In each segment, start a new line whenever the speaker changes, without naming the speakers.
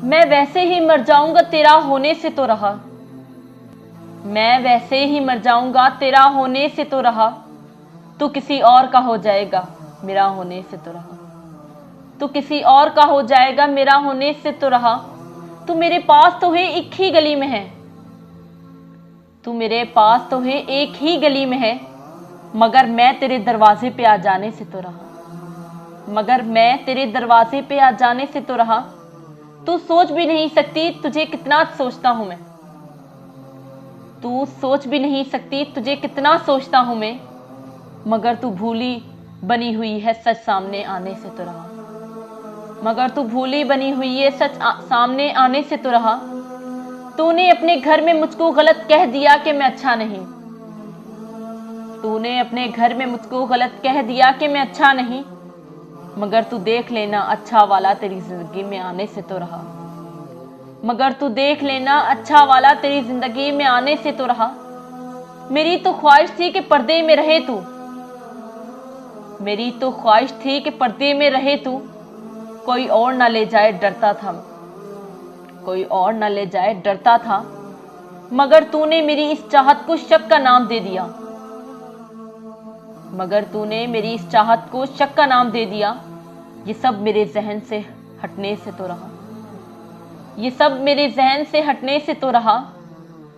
मैं वैसे ही मर जाऊंगा तेरा होने से तो रहा। मैं वैसे ही मर जाऊंगा तेरा होने से तो रहा। तू किसी और का हो जाएगा मेरा होने से तो रहा। तू किसी और का हो जाएगा मेरा होने से तो रहा। तू मेरे पास तो है एक ही गली में है। तू मेरे पास तो है एक ही गली में है। मगर मैं तेरे दरवाजे पे आ जाने से तो रहा। मगर मैं तेरे दरवाजे पे आ जाने से तो रहा। तू सोच भी नहीं सकती तुझे कितना सोचता हूं मैं। तू सोच भी नहीं सकती तुझे कितना सोचता हूं मैं। मगर तू भूली बनी हुई है सच सामने आने से तो रहा। मगर तू भूली बनी हुई है सच सामने आने से तो रहा। तूने अपने घर में मुझको गलत कह दिया कि मैं अच्छा नहीं। तूने अपने घर में मुझको गलत कह दिया कि मैं अच्छा नहीं। मगर तू देख लेना अच्छा वाला तेरी जिंदगी में आने से तो रहा। मगर तू देख लेना अच्छा वाला तेरी जिंदगी में आने से तो रहा। मेरी तो ख्वाहिश थी कि पर्दे में रहे तू। मेरी तो ख्वाहिश थी कि पर्दे में रहे तू। कोई और ना ले जाए डरता था। कोई और ना ले जाए डरता था। मगर तूने मेरी इस चाहत को शक का नाम दे दिया। मगर तूने मेरी इस चाहत को शक का नाम दे दिया। ये सब मेरे जहन से हटने से तो रहा। ये सब मेरे जहन से हटने से तो रहा।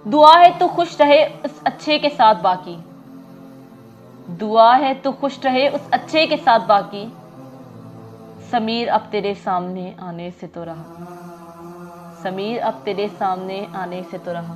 दुआ है तू खुश रहे उस अच्छे के साथ बाकी। दुआ है तू खुश रहे उस अच्छे के साथ बाकी। समीर अब तेरे सामने आने से तो रहा। समीर अब तेरे सामने आने से तो रहा।